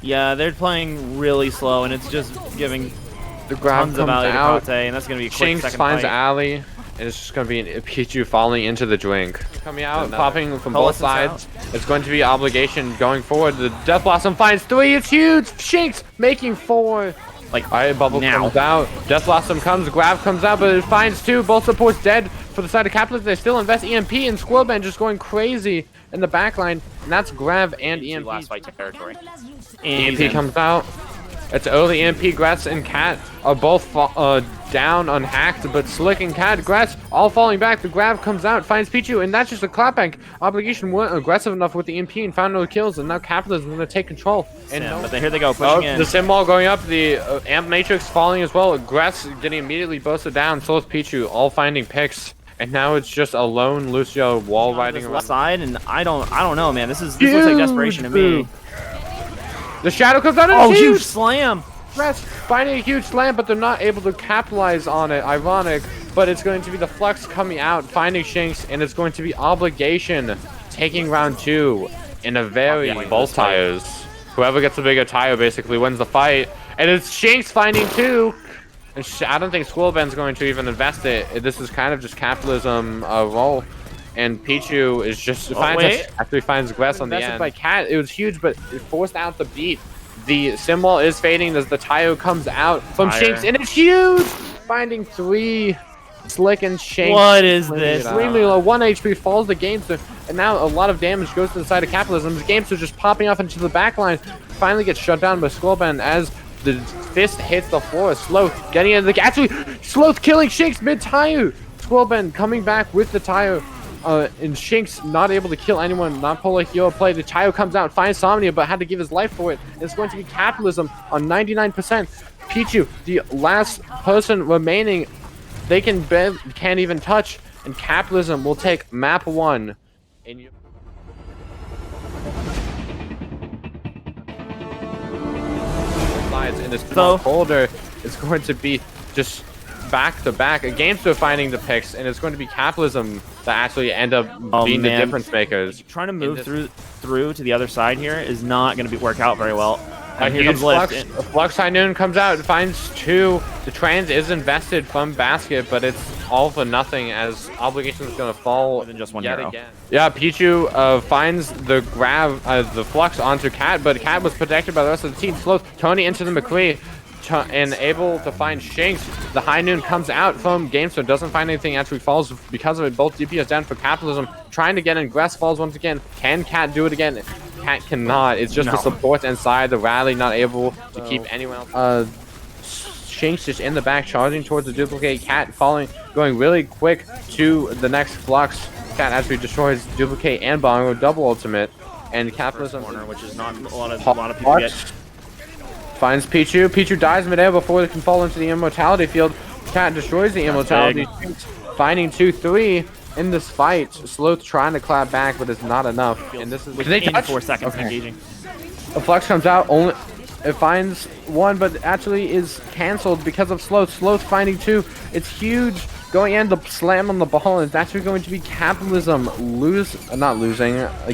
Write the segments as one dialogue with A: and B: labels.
A: Yeah, they're playing really slow, and it's just giving
B: The grab
A: tons of
B: comes
A: value
B: out.
A: to Kappate, and that's going to be a quick
B: Shinx
A: second
B: finds
A: fight.
B: Ali, and it's just going to be a Pichu falling into the drink. Coming out, popping from both sides. It's going to be obligation going forward. The Death Blossom finds 3. It's huge. Shinx making 4.
A: Like,
B: Alright, Bubble
A: now.
B: comes out. Death Blossom comes, Grab comes out, but it finds 2. Both supports dead for the side of Kappatilism. They still invest EMP, and Squirrelband just going crazy in the backline. And that's Grab and EMP.
A: Last fight territory.
B: EMP comes out. It's early EMP. Gratz and Cat are both down unhacked, but Slick and Cat, Gratz all falling back. The grab comes out, finds Pichu, and that's just a clapback. Obligation weren't aggressive enough with the EMP and found no kills, and now Kappatilism is going to take control. And
A: but here they go, pushing in.
B: The Symbol going up, the Amp Matrix falling as well. Gratz getting immediately busted down, so is Pichu, all finding picks. And now it's just a lone Lucio wall riding around.
A: Left side, and I don't know, man. This looks like desperation to me.
B: The shadow comes out and
A: oh, huge slam!
B: Gratz finding a huge slam, but they're not able to capitalize on it. Ironic, but it's going to be the Flux coming out, finding Shinx, and it's going to be Obligation taking round 2 in a very both tires. Whoever gets the bigger tire basically wins the fight, and it's Shinx finding 2. And I don't think Squirrelband's going to even invest it. This is kind of just Kappatilism roll. And Pichu is just actually finds Gratz on the end. By Cat, it was huge, but it forced out the beat. The symbol is fading as the tire comes out from Shinx, and it's huge! Finding 3. Slick and Shanks.
A: What is this?
B: Extremely low. 1 HP falls the Gamester, and now a lot of damage goes to the side of Kappatilism. The Gamester just popping off into the back line. Finally gets shut down by Squirrelband as the fist hits the floor. Sloth getting into the... Actually, Sloth killing Shinx mid-tire. Squirrelband coming back with the tire. And Shinx not able to kill anyone, not pull a hero play. The Tayo comes out, finds Somnia, but had to give his life for it. It's going to be Kappatilism on 99%. Pichu, the last person remaining, they can't even touch, and Kappatilism will take map 1. And this folder is going to be just back to back. A Gamester finding the picks, and it's going to be Kappatilism that actually end up being the difference makers.
A: Trying to move through to the other side here is not going to work out very well. And here comes
B: Flux High Noon comes out and finds 2. The trans is invested from basket, but it's all for nothing as Obligation is going to fall
A: than just one hero.
B: Again. Yeah, Pichu finds the grab, the Flux onto Cat, but Cat was protected by the rest of the team. Slows Tony into the McCree. And able to find Shinx. The High Noon comes out from Gamester, doesn't find anything, actually falls because of it. Both DPS down for Kappatilism, trying to get in. Gress falls once again. Can Cat do it again? Cat cannot. It's just the support inside. The rally not able to keep anyone else. Shinx just in the back, charging towards the duplicate. Cat falling, going really quick to the next Flux. Cat actually destroys duplicate and Bongo, double ultimate. And Kappatilism,
A: which is not a lot of people get.
B: Finds Pichu. Pichu dies midair before they can fall into the immortality field. Cat destroys the immortality. Finding 2-3 in this fight. Sloth trying to clap back, but it's not enough. And this is
A: within 4 seconds engaging.
B: A Flux comes out. Only it finds 1, but actually is cancelled because of Sloth. Sloth finding 2. It's huge. Going in, the slam on the ball is actually going to be Kappatilism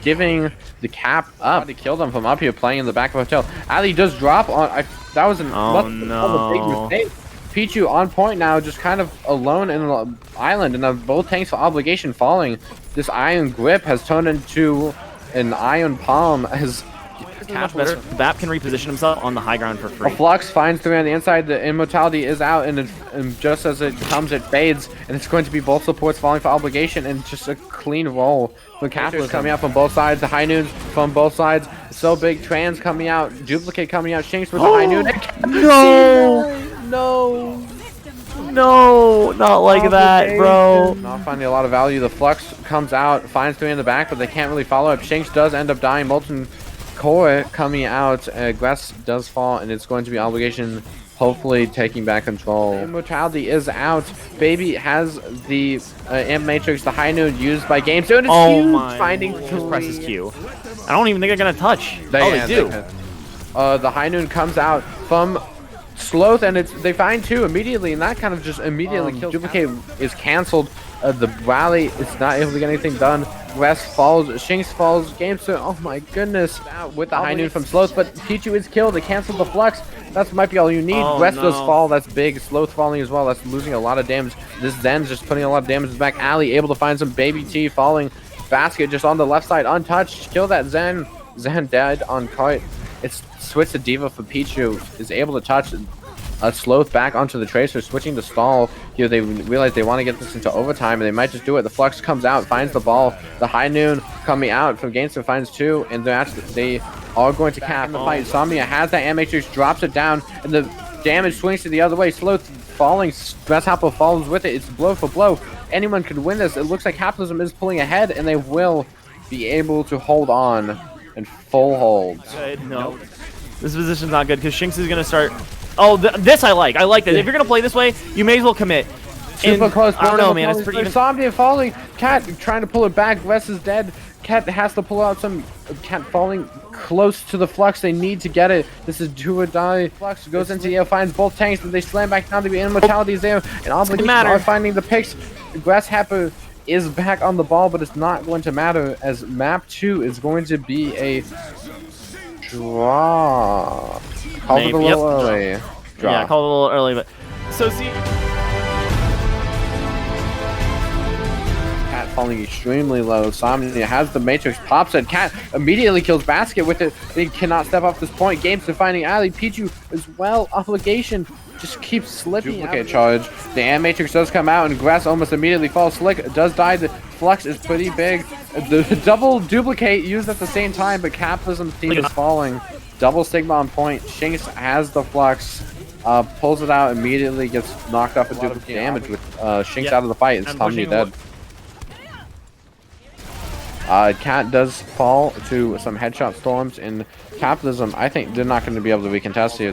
B: giving the cap up to kill them from up here, playing in the back of a hotel. Ali does drop on. That was a big mistake. Pichu on point now, just kind of alone in an island, and both tanks for Obligation falling. This Iron Grip has turned into an Iron Palm as
A: much better. Bap can reposition himself on the high ground for free.
B: A Flux finds 3 on the inside. The immortality is out, and just as it comes, it fades, and it's going to be both supports falling for Obligation, and just a clean roll. The Kappatilism coming out from both sides. The High Noons from both sides. So big. Trans coming out. Duplicate coming out. Shinx with the High Noon.
A: No, not like that, bro.
B: Not finding a lot of value. The Flux comes out, finds 3 in the back, but they can't really follow up. Shinx does end up dying. Molten Core coming out. Gress does fall, and it's going to be Obligation hopefully taking back control. Immortality is out. Baby has the Amp Matrix, the High Noon used by Gamester, and it's huge. Finding 3.
A: Presses Q. I don't even think they're going to touch.
B: They do. The High Noon comes out from Sloth, and they find 2 immediately, and that kind of just immediately kills. Duplicate is canceled. The rally is not able to get anything done. West falls, Shinx falls, Gamester, oh my goodness, with the high noon from Sloth, but Pichu is killed. They canceled the Flux. That might be all you need. West does fall, that's big. Sloth falling as well, that's losing a lot of damage. This Zen's just putting a lot of damage back. Ali able to find some Baby T falling. Basket just on the left side, untouched. Kill that Zen. Zen dead on kite. It's switched to Diva for Pichu. Is able to touch Sloth back onto the Tracer, switching to stall. Here they realize they want to get this into overtime, and they might just do it. The Flux comes out, finds the ball. The High Noon coming out from Gamester finds 2, and they are going to cap the fight. Somnia has that Matrix, drops it down, and the damage swings to the other way. Sloth falling, Grasshopper falls with it. It's blow for blow. Anyone could win this. It looks like Capitalism is pulling ahead, and they will be able to hold on and full hold.
A: No, this position's not good because Shinx is going to start. Oh, this I like. I like this. If you're going to play this way, you may as well commit.
B: Super close.
A: I don't know, man. It's pretty.
B: Somnia falling. Cat trying to pull it back. Wes is dead. Cat has to pull out some. Cat falling close to the Flux. They need to get it. This is do or die. Flux goes into the air, finds both tanks, but they slam back down. The immortality is there, and Obligation are finding the picks. Grasshopper is back on the ball, but it's not going to matter as map 2 is going to be a draw. Called it a little early. Draw.
A: Yeah, called it a little early, but so see.
B: Cat falling extremely low. Somnia has the Matrix, pops it. Cat immediately kills Basket with it. They cannot step off this point. Games to finding Ali. Pichu as well. Obligation just keeps slipping. Duplicate charge. The Matrix does come out, and Grass almost immediately falls. Slick does die. The Flux is pretty big. The double duplicate used at the same time, but Capitalism team is falling. Double Sigma on point. Shinx has the Flux. Pulls it out immediately, gets knocked off a duplicate damage with Shinx out of the fight. It's Tommy dead. Cat does fall to some headshot storms, and Capitalism, I think they're not going to be able to recontest here.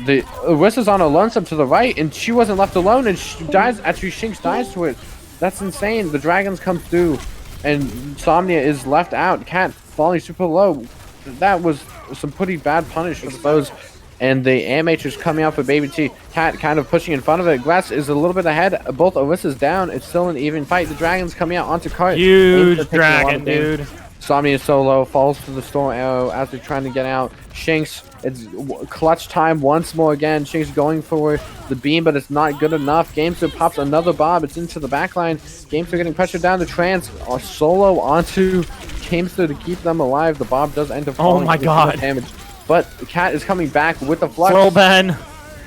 B: The Arissa's on a lonesome to the right, and she wasn't left alone, and she dies. Actually, Shinx dies to it. That's insane. The dragons come through, and Somnia is left out. Cat falling super low. That was some pretty bad punish, I suppose. And the Matrix coming out for Baby T. Cat kind of pushing in front of it. Glass is a little bit ahead. Both Arissa's down. It's still an even fight. The dragon's coming out onto cart.
A: Huge dragon, dude.
B: Somnia is solo, falls to the storm arrow as they're trying to get out. Shinx, it's clutch time once more again. Shinx going for the beam, but it's not good enough. Gamester pops another bomb. It's into the backline. Gamester getting pressured down the trans. Solo onto Gamester to keep them alive. The bomb does end up falling.
A: Oh my god.
B: Damage. But the Cat is coming back with the Flux.
A: Slow Ben.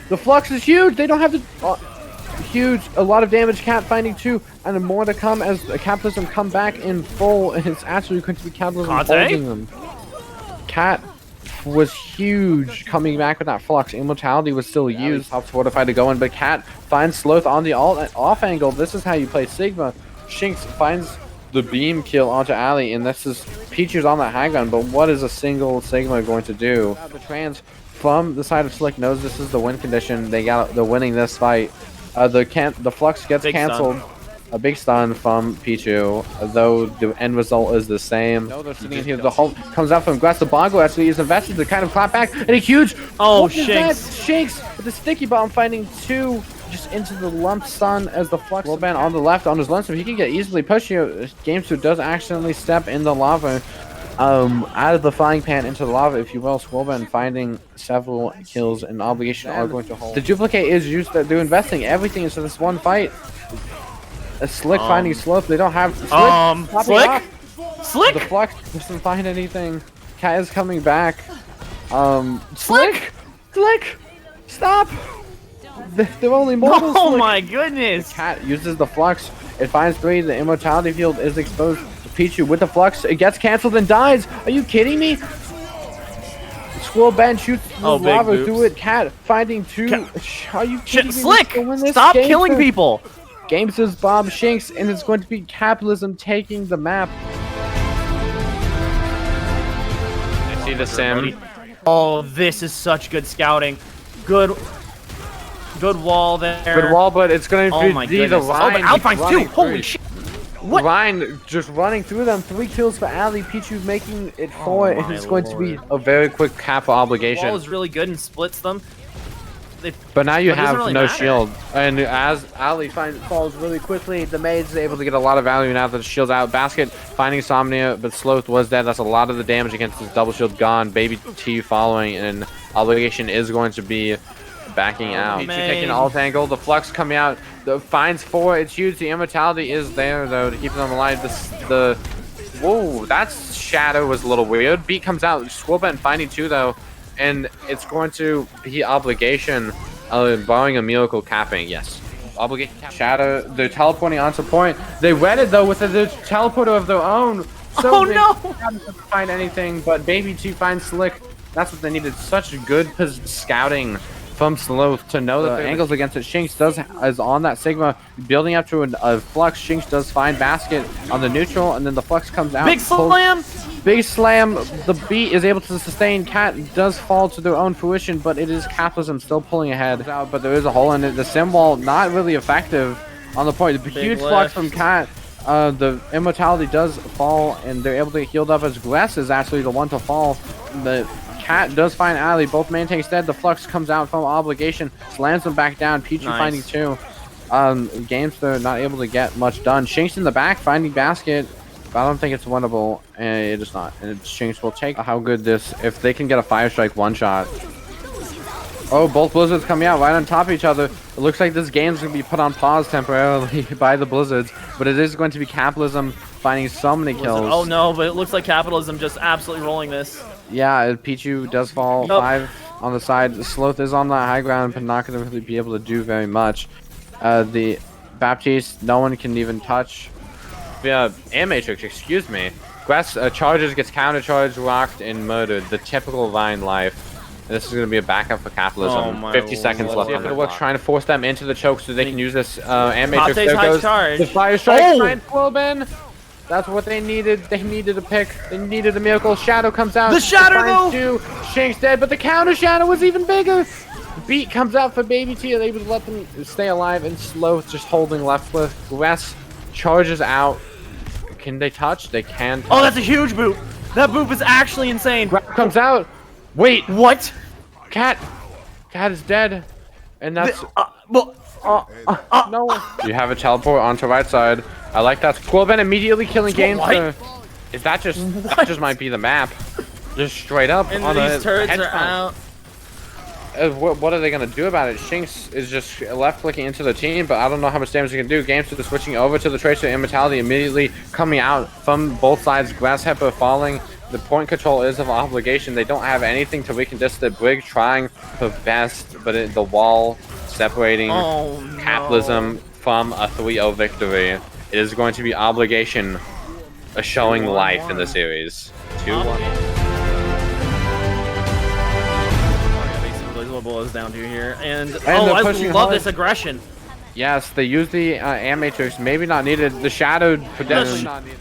B: The Flux is huge. They don't have the... huge. A lot of damage. Cat finding 2. And more to come as Capitalism come back in full. And it's actually going to be Capitalism holding them. Cat was huge coming back with that Flux. Immortality was still used. Helps Fortify to go in. But Cat finds Sloth on the off angle. This is how you play Sigma. Shinx finds the beam kill onto Ali, and this is Pichu's on that high gun, but what is a single Sigma going to do? The trans from the side of Slick knows this is the win condition. They're winning this fight. The Flux gets canceled. A big stun from Pichu, though the end result is the same. No, they're sitting in here. The Hulk comes out from Grass. The Bongo actually is invested to kind of clap back, and a huge.
A: Oh, Shinx!
B: Shinx with the sticky bomb finding 2. Just into the lump stun as the Flux Swellban on the left on his lonesome. He can get easily pushed here. Gamester does accidentally step in the lava out of the frying pan into the lava, if you will. Swellban finding several kills, and Obligation are going to hold. The duplicate is used. They're investing everything into this one fight. A Slick finding Slope. They don't have
A: Slick. Slick.
B: The Flux doesn't find anything. Cat is coming back. Slick. Stop. They're only mortals.
A: Oh my goodness!
B: Cat uses the Flux. It finds 3. The immortality field is exposed to Pichu with the Flux. It gets canceled and dies. Are you kidding me? Squirrel Ben shoots the lava through it. Cat finding 2. Are you kidding me?
A: Slick! Stop killing people!
B: Gamester's bomb Shinx, and it's going to be Capitalism taking the map. I see the sim.
A: Oh, this is such good scouting. Good wall there.
B: Good wall, but it's going to be the line.
A: Oh, Alpine's too. Holy shit. What?
B: Line just running through them. 3 kills for Ali. Pichu making it 4, and it's going to be a very quick cap obligation.
A: The wall is really good and splits them.
B: But now you
A: But it doesn't
B: have
A: really
B: no
A: matter.
B: shield, and as Ali falls really quickly, the maid's able to get a lot of value now that the shield's out. Basket finding Somnia, but Sloth was dead. That's a lot of the damage against his double shield gone. Baby T following, and Obligation is going to be backing out. Pichu
A: man.
B: taking alt angle. The Flux coming out. The finds 4. It's huge. The immortality is there though to keep them alive. Whoa, that shadow was a little weird. Beat comes out. Squirrelbent finding 2 though. And it's going to be Obligation, barring a miracle capping. Yes. Obligation cap. Shadow, they're teleporting onto point. They read it though with a teleporter of their own. So
A: Oh,
B: they
A: no!
B: haven't find anything, but Baby 2 finds Slick. That's what they needed. Such good scouting from Sloth to know that the angles against it. Shinx is on that Sigma, building up to a Flux. Shinx does find Basket on the neutral, and then the Flux comes out.
A: Big slam!
B: Big slam. The beat is able to sustain. Cat does fall to their own fruition, but it is Capitalism still pulling ahead. But there is a hole in it. The symbol not really effective on the point. The huge flux from Cat. The immortality does fall, and they're able to get healed up as Gress is actually the one to fall. The Cat does find Ali. Both main tanks dead. The Flux comes out from Obligation, slams them back down. Pichu finding 2. Games they're not able to get much done. Shinx in the back finding Basket. But I don't think it's winnable, and it is not. And Shinx will take how good this, if they can get a Fire Strike one-shot. Oh, both Blizzards coming out right on top of each other. It looks like this game's going to be put on pause temporarily by the Blizzards, but it is going to be Capitalism finding so many kills.
A: Oh no, but it looks like Capitalism just absolutely rolling this.
B: Yeah, Pichu does fall.
A: Nope.
B: 5 on the side. Sloth is on the high ground, but not going to really be able to do very much. The Baptiste, no one can even touch. Yeah, Matrix, excuse me. Gress charges, gets counter-charged, rocked, and murdered. The typical Vine life. This is going to be a backup for Capitalism.
A: Oh my
B: 50 seconds left on the clock. Trying to force them into the choke so they can use this Matrix.
A: Pate's
B: There
A: high
B: goes
A: charge.
B: the Fire Strike.
A: Oh!
B: Finds Quilben. That's what they needed. They needed a pick. They needed a miracle. Shadow comes out.
A: The Shatter, though!
B: 2. Shanks dead, but the counter Shadow was even bigger. Beat comes out for Baby T. They're able to let them stay alive, and Sloth just holding left with. Gress charges out. Can they touch? They can touch.
A: Oh, that's a huge boot. That boot is actually insane.
B: Grab comes out. Wait,
A: What?
B: Cat is dead, and that's
A: Well,
B: no. You have a teleport onto right side. I like that. Squirrelben immediately killing games.
A: What?
B: Is that just might be the map? Just straight up
A: and
B: on
A: these
B: a
A: turrets
B: head
A: are
B: count.
A: out.
B: What are they gonna do about it? Shinx is just left clicking into the team, but I don't know how much damage he can do. Gamester switching over to the Tracer Immortality, immediately coming out from both sides. Grasshopper falling. The point control is of Obligation. They don't have anything to weaken this. The Brig trying for best, but the wall separating
A: Oh, no.
B: Capitalism from a 3-0 victory. It is going to be Obligation showing life in the series. 2-1.
A: Basically, what boils down to here, and
B: they're
A: I
B: pushing
A: love
B: hard.
A: this aggression.
B: Yes, they use the Matrix. Maybe not needed. The Shadow potentially not needed.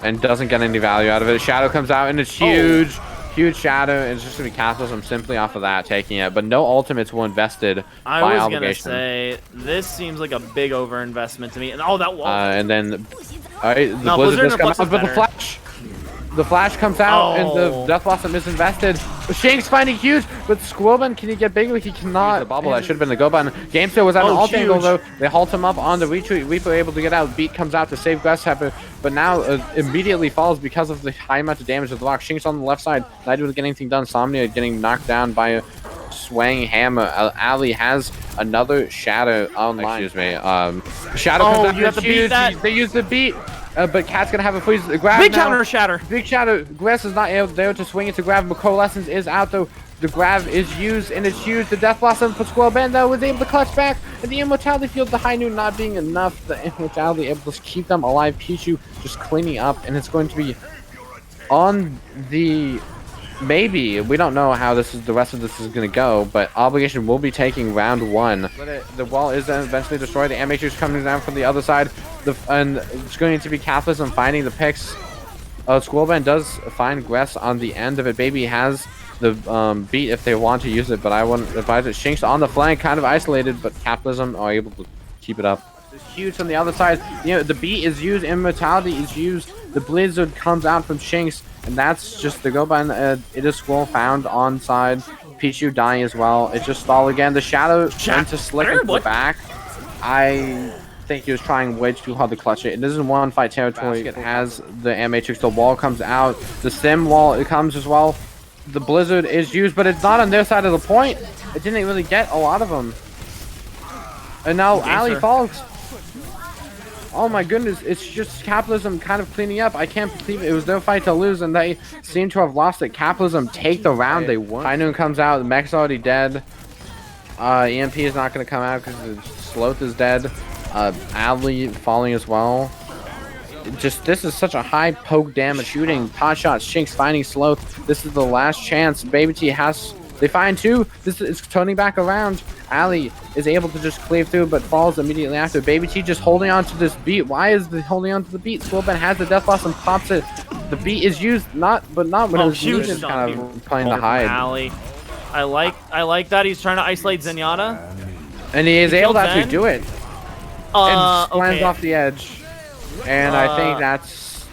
B: And doesn't get any value out of it. Shadow comes out, and it's huge. Huge Shadow. And it's just going to be Capitalism simply off of that, taking it. But no ultimates were invested
A: I
B: by
A: was
B: Obligation.
A: gonna say this seems like a big overinvestment to me. And oh, that wall.
B: And then, all right, the
A: No,
B: Blizzard
A: Blizzard
B: does come
A: Flux
B: out,
A: is
B: but the
A: better.
B: Flash. The Flash comes out, and the
A: Oh.
B: Death Blossom is invested. Shanks finding huge, but Squirrelben, can he get bigger? He cannot. The bubble, that should have been the go button. Gamester was at an alt angle,
A: huge.
B: though. They halt him up on the retreat. Reaper able to get out. Beat comes out to save Grasshopper, but now immediately falls because of the high amount of damage of the lock. Shanks on the left side, not able to get anything done. Somnia getting knocked down by a swaying hammer. Ali has another Shadow online. Excuse me. Shadow comes out.
A: You have to beat
B: huge.
A: that.
B: They use the beat. But Cat's gonna have a freeze. Grab
A: Big
B: now.
A: counter shatter.
B: Big Shadow. Gress is not able there to swing into grab, but Coalescence is out though. The grab is used, and it's used. The Death Blossom for Squirrelben though was able to clutch back, and the Immortality Field, the High Noon not being enough. The Immortality able to keep them alive. Pichu just cleaning up, and it's going to be on the. Maybe we don't know how the rest of this is gonna go, but Obligation will be taking round 1. The wall is then eventually destroyed. The Matrix coming down from the other side, and it's going to be Capitalism finding the picks. Squirrelben does find Gress on the end of it. Baby has the beat if they want to use it, but I wouldn't advise it. Shinx on the flank, kind of isolated, but Capitalism are able to keep it up. It's huge from the other side. You know, the beat is used, immortality is used. The blizzard comes out from Shinx, and that's just the go by. It is Squirrel found on side. Pichu dying as well. It's just stall again. The shadow went to Slick into the back. I think he was trying way too hard to clutch it. It isn't one fight territory. It has the Matrix. The wall comes out. The Sim wall, it comes as well. The blizzard is used, but it's not on their side of the point. It didn't really get a lot of them. And now Ali falls. Oh my goodness, it's just Kappatilism kind of cleaning up. I can't believe it. It was their fight to lose, and they seem to have lost it. Kappatilism take the round they won. High Noon comes out. The mech's already dead. EMP is not going to come out because the Sloth is dead. Ali falling as well. This is such a high poke damage shooting. Pot shot, Shinx finding Sloth. This is the last chance. Baby T has... They find two. This is turning back around. Ali is able to just cleave through, but falls immediately after. Baby T just holding on to this beat. Why is he holding on to the beat? Swillben has the Death Blossom, pops it. The beat is used, not when it was needed. Kind of playing the hide.
A: Ali. I like that he's trying to isolate Zenyatta.
B: And he is able to actually do it. And slams
A: okay.
B: off the edge. And I think that's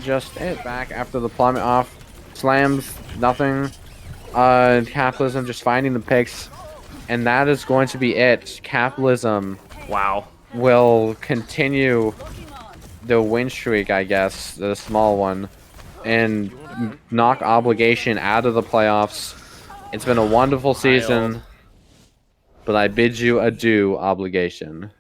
B: just it. Back after the plummet off. Slams, nothing. Kappatilism just finding the picks. And that is going to be it. Kappatilism will continue the win streak, I guess, the small one, and knock Obligation out of the playoffs. It's been a wonderful season, but I bid you adieu, Obligation.